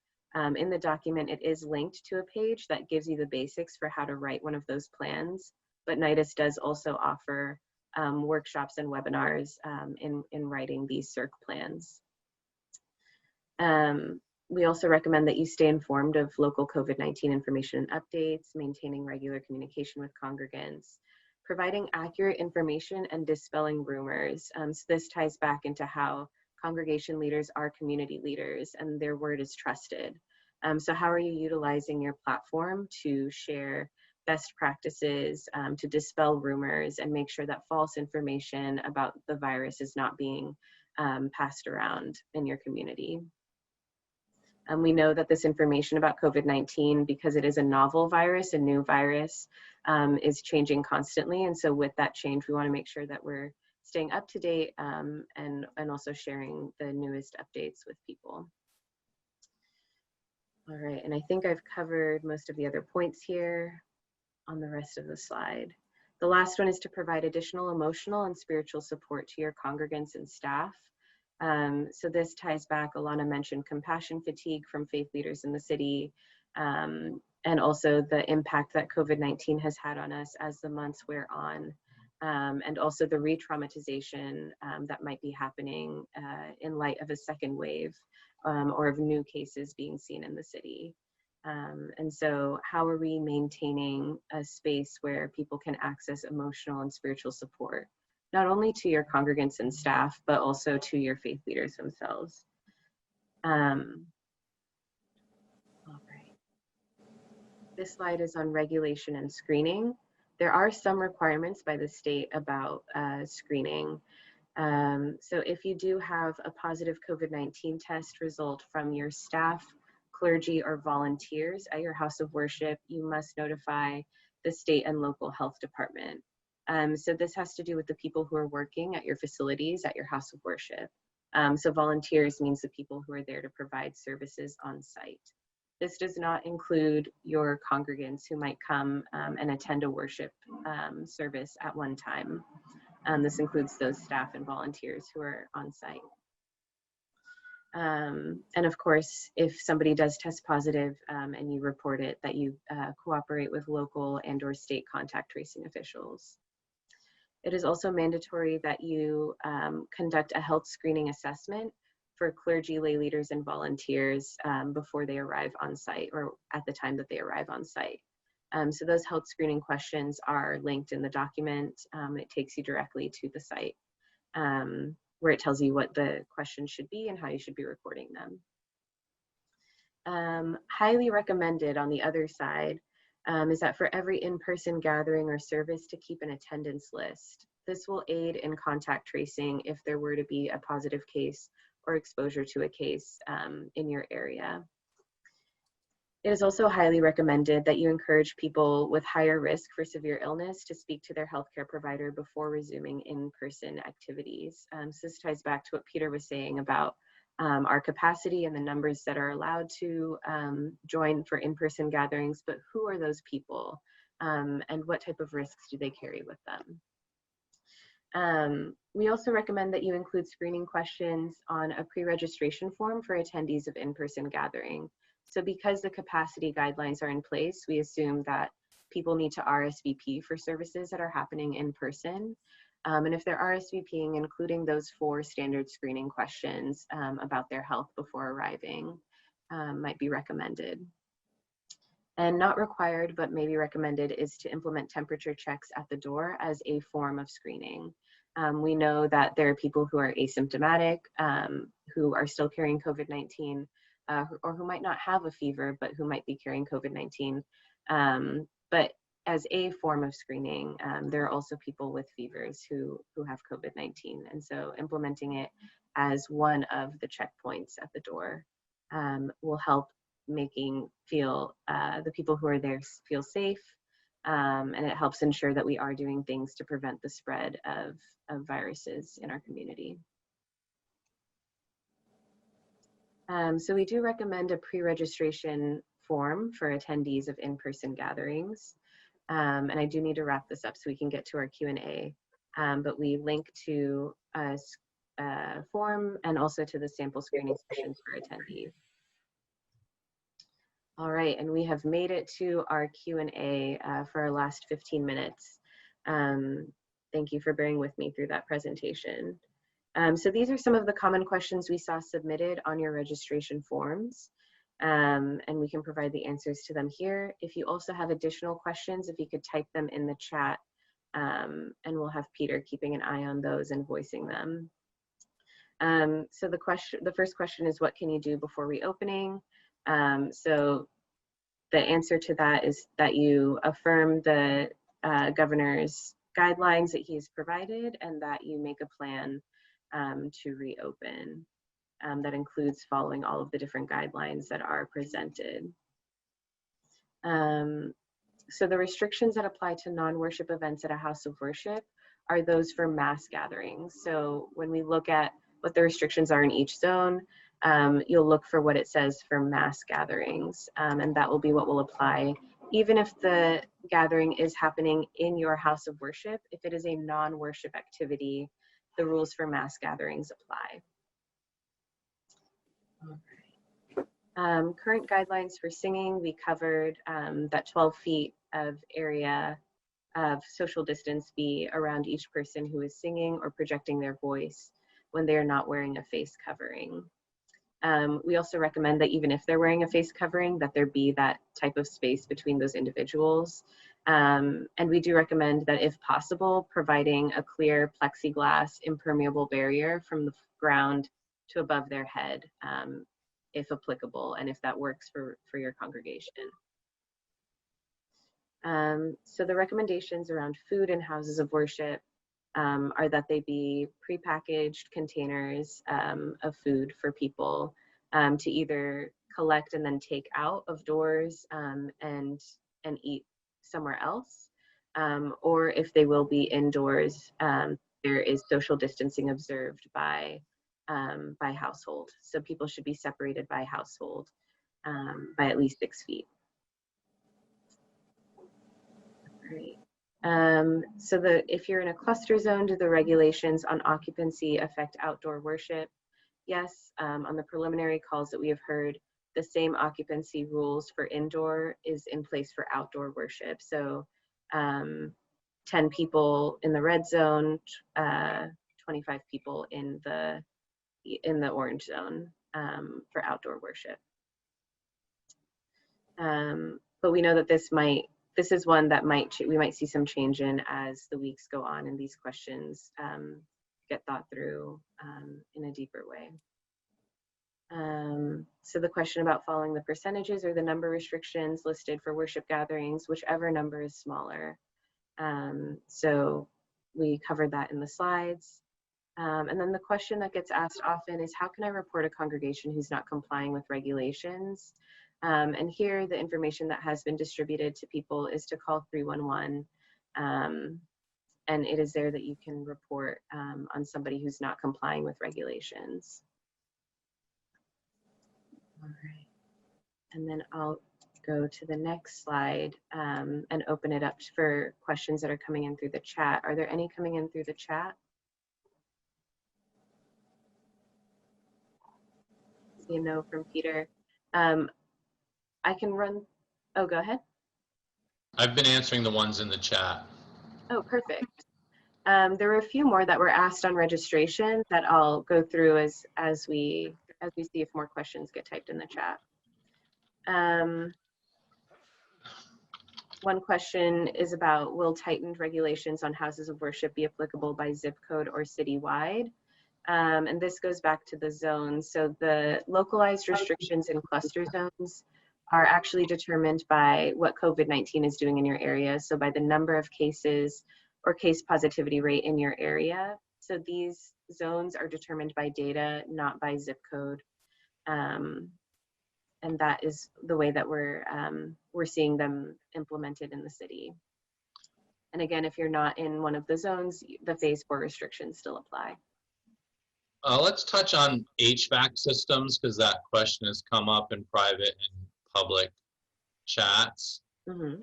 In the document, it is linked to a page that gives you the basics for how to write one of those plans, but NYDIS does also offer workshops and webinars in writing these CIRC plans. We also recommend that you stay informed of local COVID-19 information and updates, maintaining regular communication with congregants, providing accurate information and dispelling rumors. So this ties back into how congregation leaders are community leaders and their word is trusted. So how are you utilizing your platform to share best practices, to dispel rumors and make sure that false information about the virus is not being passed around in your community? We know that this information about COVID-19, because it is a novel virus, a new virus, is changing constantly. And so with that change, we want to make sure that we're staying up to date and also sharing the newest updates with people. All right, and I think I've covered most of the other points here on the rest of the slide. The last one is to provide additional emotional and spiritual support to your congregants and staff. So this ties back, Alana mentioned compassion fatigue from faith leaders in the city, and also the impact that COVID-19 has had on us as the months wear on, and also the re-traumatization that might be happening in light of a second wave or of new cases being seen in the city. And so how are we maintaining a space where people can access emotional and spiritual support, not only to your congregants and staff, but also to your faith leaders themselves? All right. This slide is on regulation and screening. There are some requirements by the state about screening. So if you do have a positive COVID-19 test result from your staff, clergy, or volunteers at your house of worship, you must notify the state and local health department. So this has to do with the people who are working at your facilities at your house of worship. So volunteers means the people who are there to provide services on site. This does not include your congregants who might come and attend a worship service at one time. This includes those staff and volunteers who are on site. And of course, if somebody does test positive and you report it, that you cooperate with local and/or state contact tracing officials. It is also mandatory that you conduct a health screening assessment for clergy, lay leaders, and volunteers before they arrive on site or at the time that they arrive on site. So those health screening questions are linked in the document. It takes you directly to the site where it tells you what the questions should be and how you should be recording them. Highly recommended on the other side is that for every in-person gathering or service to keep an attendance list. This will aid in contact tracing if there were to be a positive case or exposure to a case in your area. It is also highly recommended that you encourage people with higher risk for severe illness to speak to their healthcare provider before resuming in-person activities. So this ties back to what Peter was saying about our capacity and the numbers that are allowed to join for in-person gatherings, but who are those people and what type of risks do they carry with them? We also recommend that you include screening questions on a pre-registration form for attendees of in-person gathering. So because the capacity guidelines are in place, we assume that people need to RSVP for services that are happening in person. And if they're RSVPing, including those 4 standard screening questions about their health before arriving might be recommended. And not required, but maybe recommended, is to implement temperature checks at the door as a form of screening. We know that there are people who are asymptomatic, who are still carrying COVID-19, or who might not have a fever, but who might be carrying COVID-19. But as a form of screening, there are also people with fevers who have COVID-19. And so implementing it as one of the checkpoints at the door will help making the people who are there feel safe and it helps ensure that we are doing things to prevent the spread of viruses in our community. So we do recommend a pre-registration form for attendees of in-person gatherings. And I do need to wrap this up so we can get to our Q&A. But we link to a form and also to the sample screening sessions for attendees. All right, and we have made it to our Q&A for our last 15 minutes. Thank you for bearing with me through that presentation. So these are some of the common questions we saw submitted on your registration forms, and we can provide the answers to them here. If you also have additional questions, if you could type them in the chat, and we'll have Peter keeping an eye on those and voicing them. So the first question is, what can you do before reopening? So the answer to that is that you affirm the governor's guidelines that he's provided, and that you make a plan to reopen that includes following all of the different guidelines that are presented. So the restrictions that apply to non-worship events at a house of worship are those for mass gatherings. So when we look at what the restrictions are in each zone, you'll look for what it says for mass gatherings, and that will be what will apply. Even if the gathering is happening in your house of worship, if it is a non-worship activity, the rules for mass gatherings apply. Current guidelines for singing, we covered that 12 feet of area of social distance be around each person who is singing or projecting their voice when they are not wearing a face covering. We also recommend that even if they're wearing a face covering, that there be that type of space between those individuals. And we do recommend that if possible, providing a clear plexiglass impermeable barrier from the ground to above their head, if applicable, and if that works for your congregation. So the recommendations around food in houses of worship are that they be prepackaged containers of food for people to either collect and then take out of doors and eat somewhere else, or if they will be indoors, there is social distancing observed by household. So people should be separated by household by at least 6 feet. Great. So if you're in a cluster zone, do the regulations on occupancy affect outdoor worship? Yes, on the preliminary calls that we have heard, the same occupancy rules for indoor is in place for outdoor worship. So 10 people in the red zone, 25 people in the orange zone for outdoor worship. But we know that this is one that we might see some change in as the weeks go on and these questions get thought through in a deeper way. So the question about following the percentages or the number restrictions listed for worship gatherings, whichever number is smaller. So we covered that in the slides. And then the question that gets asked often is, how can I report a congregation who's not complying with regulations? And here the information that has been distributed to people is to call 311. And it is there that you can report on somebody who's not complying with regulations. All right. And then I'll go to the next slide and open it up for questions that are coming in through the chat. Are there any coming in through the chat? See a no from Peter. I can run, oh, go ahead. I've been answering the ones in the chat. Oh, perfect. There were a few more that were asked on registration that I'll go through as we see if more questions get typed in the chat. One question is about, will tightened regulations on houses of worship be applicable by zip code or citywide? And this goes back to the zones. So the localized restrictions in cluster zones are actually determined by what COVID-19 is doing in your area. So by the number of cases or case positivity rate in your area. So these zones are determined by data, not by zip code. And that is the way that we're seeing them implemented in the city. And again, if you're not in one of the zones, the phase 4 restrictions still apply. Let's touch on HVAC systems, because that question has come up in private and public chats. Mm-hmm.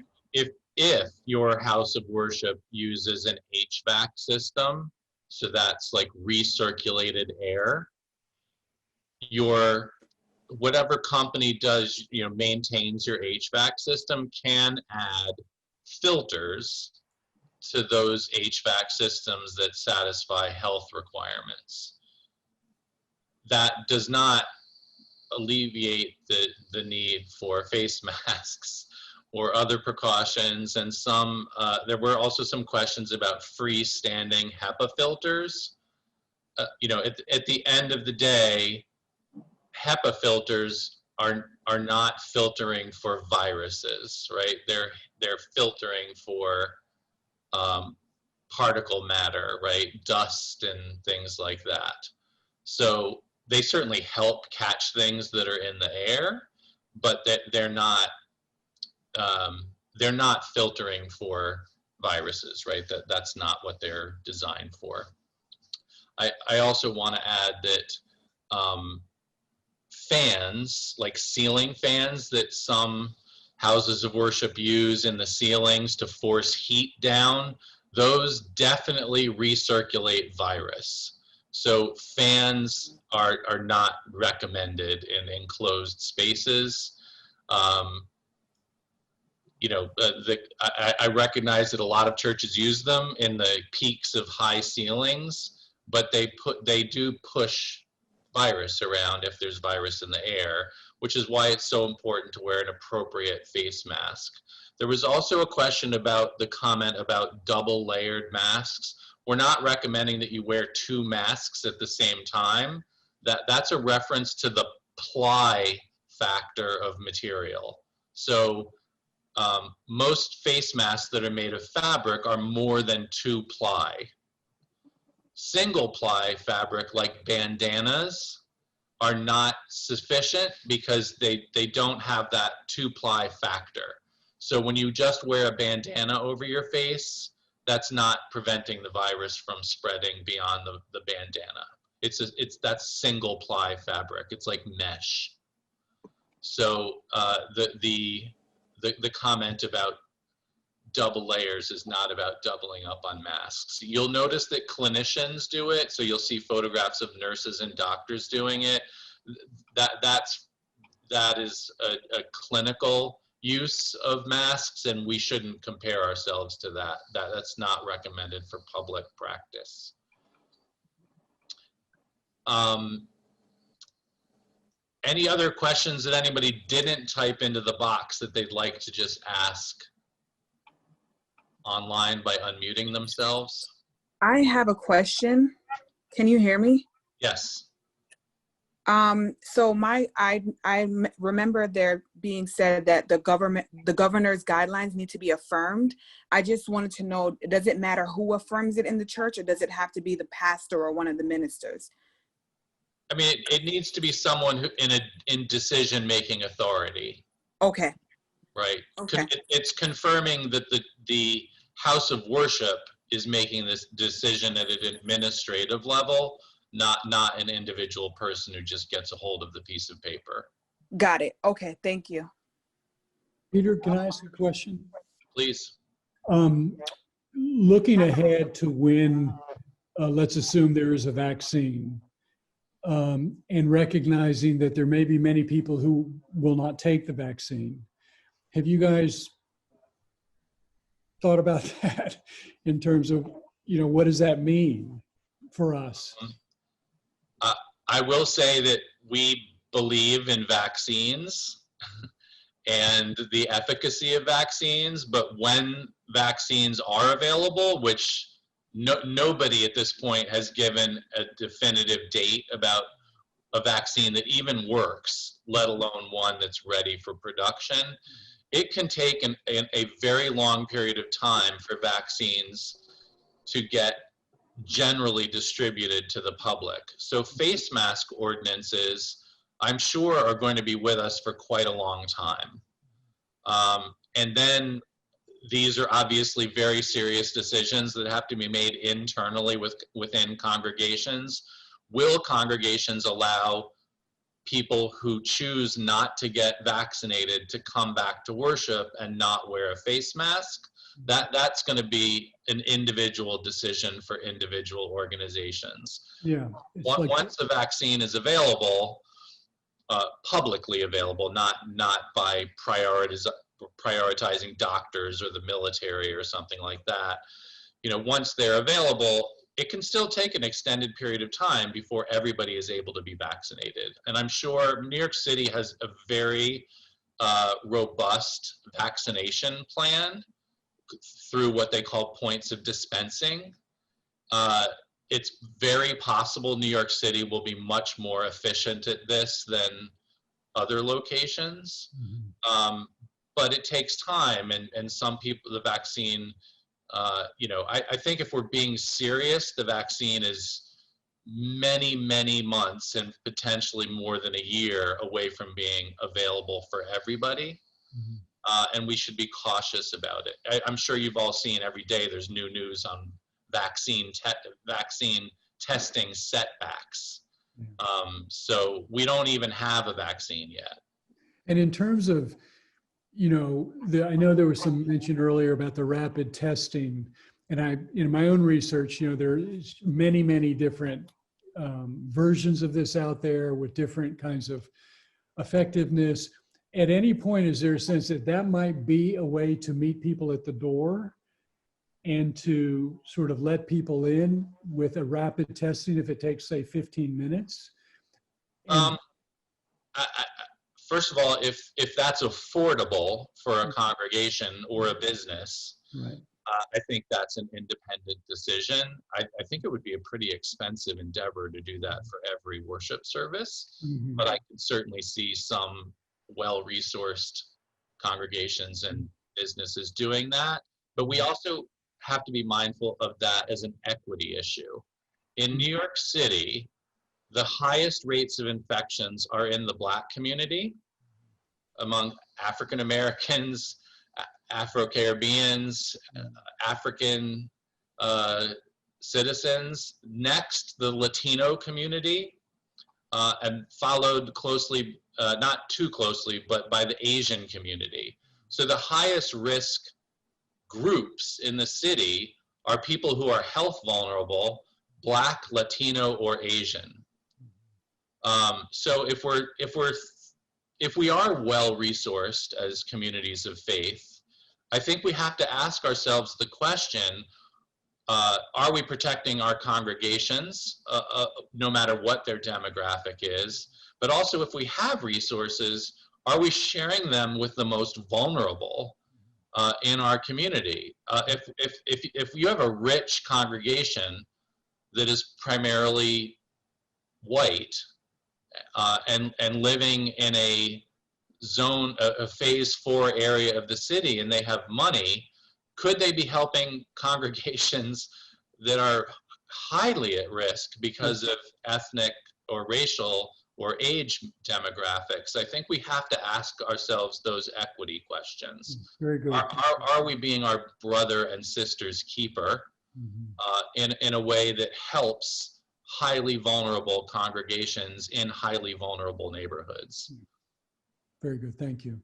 If your house of worship uses an HVAC system, so that's like recirculated air, your whatever company does, maintains your HVAC system can add filters to those HVAC systems that satisfy health requirements. That does not alleviate the need for face masks or other precautions. And there were also some questions about freestanding HEPA filters. At the end of the day, HEPA filters are not filtering for viruses, right? They're filtering for particle matter, right? Dust and things like that. So they certainly help catch things that are in the air, but they're not filtering for viruses, right? That's not what they're designed for. I also want to add that fans, like ceiling fans that some houses of worship use in the ceilings to force heat down, those definitely recirculate virus. So fans are not recommended in enclosed spaces. I recognize that a lot of churches use them in the peaks of high ceilings, but they do push virus around if there's virus in the air, which is why it's so important to wear an appropriate face mask. There was also a question about the comment about double layered masks. We're not recommending that you wear 2 masks at the same time. That's a reference to the ply factor of material. So most face masks that are made of fabric are more than 2 ply. Single ply fabric like bandanas are not sufficient because they don't have that 2 ply factor. So when you just wear a bandana over your face, that's not preventing the virus from spreading beyond the bandana. That's single ply fabric. It's like mesh. So the comment about double layers is not about doubling up on masks. You'll notice that clinicians do it. So you'll see photographs of nurses and doctors doing it. That is a clinical use of masks, and we shouldn't compare ourselves to that. That's not recommended for public practice. Any other questions that anybody didn't type into the box that they'd like to just ask online by unmuting themselves? I have a question. Can you hear me? Yes. So I remember there being said that the governor's guidelines need to be affirmed. I just wanted to know, does it matter who affirms it in the church, or does it have to be the pastor or one of the ministers? I mean, it needs to be someone who in decision-making authority. Okay. Right. Okay. It's confirming that the house of worship is making this decision at an administrative level, not an individual person who just gets a hold of the piece of paper. Got it. Okay. Thank you. Peter, can I ask a question? Please. Looking ahead to when, let's assume there is a vaccine, and recognizing that there may be many people who will not take the vaccine, have you guys thought about that in terms of, what does that mean for us? I will say that we believe in vaccines and the efficacy of vaccines, but when vaccines are available, which nobody at this point has given a definitive date about a vaccine that even works, let alone one that's ready for production, it can take a very long period of time for vaccines to get generally distributed to the public. So face mask ordinances, I'm sure, are going to be with us for quite a long time. And then these are obviously very serious decisions that have to be made internally within congregations. Will congregations allow people who choose not to get vaccinated to come back to worship and not wear a face mask? That's going to be an individual decision for individual organizations. Yeah. It's like, Once the vaccine is available, publicly available, not by prioritizing doctors or the military or something like that. You know, once they're available, it can still take an extended period of time before everybody is able to be vaccinated. And I'm sure New York City has a very robust vaccination plan through what they call points of dispensing. It's very possible New York City will be much more efficient at this than other locations. But it takes time, and some people, the vaccine, you know, I think if we're being serious, the vaccine is many, many months and potentially more than a year away from being available for everybody. And we should be cautious about it. I'm sure you've all seen every day there's new news on vaccine testing setbacks. So we don't even have a vaccine yet. And in terms of, you know, I know there was some mention earlier about the rapid testing, and in my own research, you know, there's many, many different versions of this out there with different kinds of effectiveness. At any point, is there a sense that that might be a way to meet people at the door and to sort of let people in with a rapid testing if it takes, say, 15 minutes? First of all, if that's affordable for a congregation or a business, right. I think that's an independent decision. I think it would be a pretty expensive endeavor to do that for every worship service, but I can certainly see some well-resourced congregations and businesses doing that. But we also have to be mindful of that as an equity issue. In New York City, the highest rates of infections are in the Black community, among African Americans, Afro-Caribbeans, African citizens. Next, the Latino community, and followed closely, not too closely, but by the Asian community. So the highest risk groups in the city are people who are health vulnerable, Black, Latino, or Asian. So if we are well-resourced as communities of faith, I think we have to ask ourselves the question, are we protecting our congregations, no matter what their demographic is? But also, if we have resources, are we sharing them with the most vulnerable in our community? If you have a rich congregation that is primarily white, and living in a zone, a phase 4 area of the city, and they have money, could they be helping congregations that are highly at risk because of ethnic or racial or age demographics? I think we have to ask ourselves those equity questions. Very good. Are we being our brother and sister's keeper in a way that helps highly vulnerable congregations in highly vulnerable neighborhoods? Very good, thank you.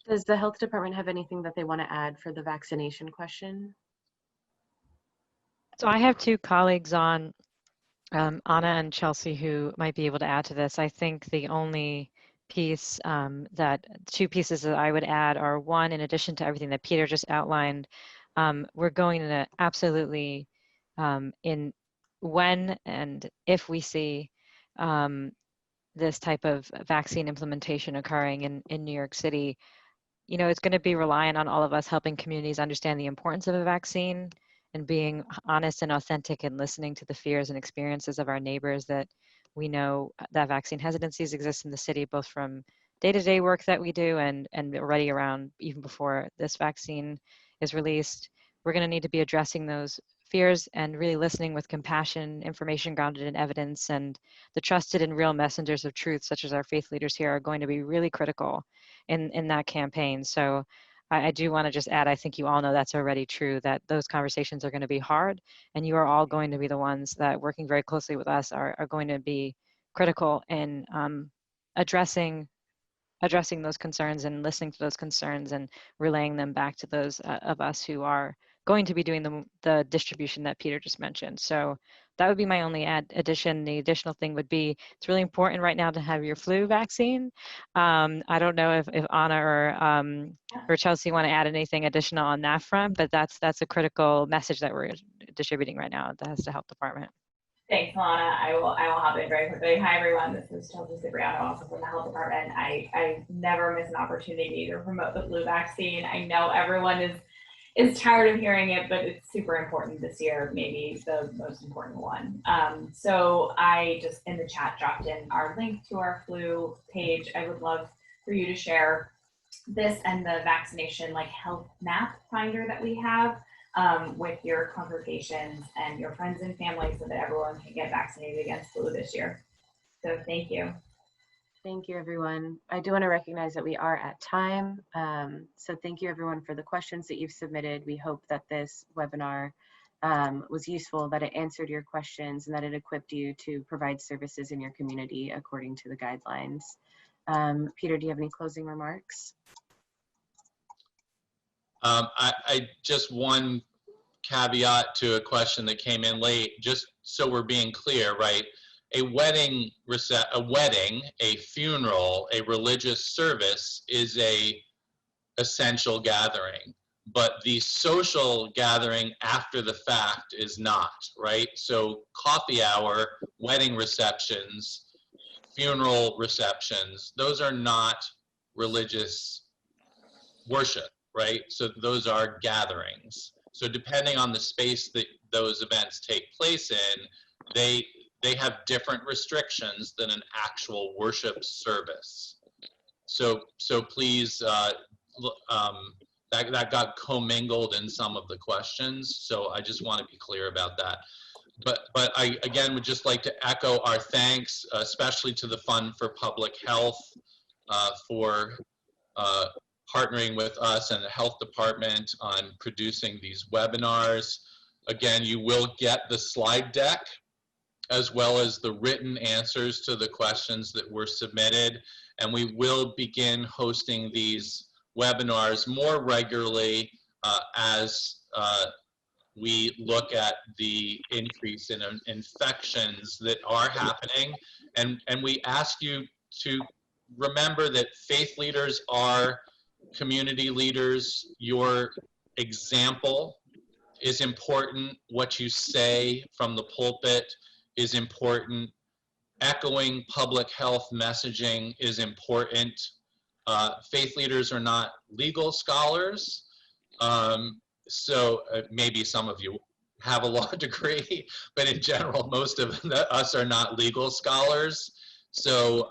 Does the health department have anything that they want to add for the vaccination question? So I have two colleagues on, Anna and Chelsea, who might be able to add to this. I think the only piece two pieces that I would add are, one, in addition to everything that Peter just outlined, we're going to absolutely, in when and if we see this type of vaccine implementation occurring in New York City, you know, it's going to be reliant on all of us helping communities understand the importance of a vaccine and being honest and authentic and listening to the fears and experiences of our neighbors that we know that vaccine hesitancies exist in the city, both from day-to-day work that we do and already around even before this vaccine is released. We're going to need to be addressing those fears and really listening with compassion, information grounded in evidence, and the trusted and real messengers of truth, such as our faith leaders here, are going to be really critical in that campaign. So I do want to just add, I think you all know that's already true, that those conversations are going to be hard, and you are all going to be the ones that, working very closely with us, are going to be critical in addressing those concerns and listening to those concerns and relaying them back to those of us who are going to be doing the distribution that Peter just mentioned. So that would be my only addition. The additional thing would be, it's really important right now to have your flu vaccine. I don't know if Anna or Chelsea want to add anything additional on that front, but that's a critical message that we're distributing right now at the health department. Thanks, Alana. I will hop in very quickly. Hi, everyone. This is Chelsea Cipriano, also from the health department. I never miss an opportunity to promote the flu vaccine. I know everyone is tired of hearing it, but it's super important this year, maybe the most important one. So I just in the chat dropped in our link to our flu page. I would love for you to share this and the vaccination health map finder that we have with your congregations and your friends and family, so that everyone can get vaccinated against flu this year. So thank you. Thank you, everyone. I do want to recognize that we are at time. So thank you, everyone, for the questions that you've submitted. We hope that this webinar was useful, that it answered your questions, and that it equipped you to provide services in your community according to the guidelines. Peter, do you have any closing remarks? I just one caveat to a question that came in late, just so we're being clear, right? A wedding, a funeral, a religious service is a essential gathering, but the social gathering after the fact is not, right? So coffee hour, wedding receptions, funeral receptions, those are not religious worship, right? So those are gatherings. So depending on the space that those events take place in, they have different restrictions than an actual worship service. So please, that got commingled in some of the questions. So I just want to be clear about that. But I, again, would just like to echo our thanks, especially to the Fund for Public Health for partnering with us and the health department on producing these webinars. Again, you will get the slide deck as well as the written answers to the questions that were submitted. And we will begin hosting these webinars more regularly as we look at the increase in infections that are happening. And we ask you to remember that faith leaders are community leaders. Your example is important. What you say from the pulpit is important. Echoing public health messaging is important. Faith leaders are not legal scholars. So maybe some of you have a law degree, but in general, most of us are not legal scholars. So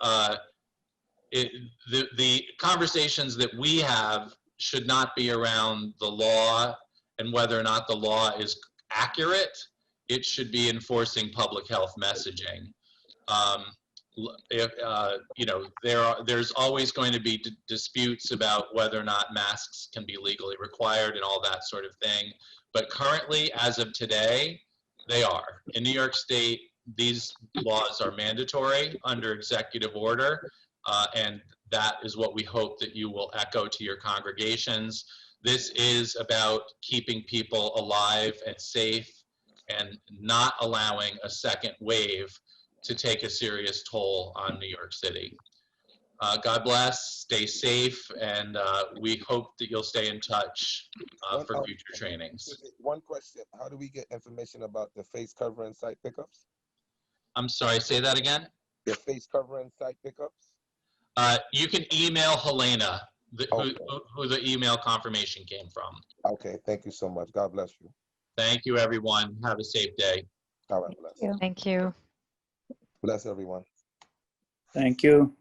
the conversations that we have should not be around the law and whether or not the law is accurate. It should be enforcing public health messaging. You know, there's always going to be disputes about whether or not masks can be legally required and all that sort of thing. But currently, as of today, they are. In New York State, these laws are mandatory under executive order, and that is what we hope that you will echo to your congregations. This is about keeping people alive and safe and not allowing a second wave to take a serious toll on New York City. God bless, stay safe, and we hope that you'll stay in touch for future trainings. One question, how do we get information about the face covering site pickups? I'm sorry, say that again? The face covering site pickups? You can email Helena, who the email confirmation came from. Okay, thank you so much. God bless you. Thank you, everyone. Have a safe day. All right, bless. Thank you. Bless everyone. Thank you.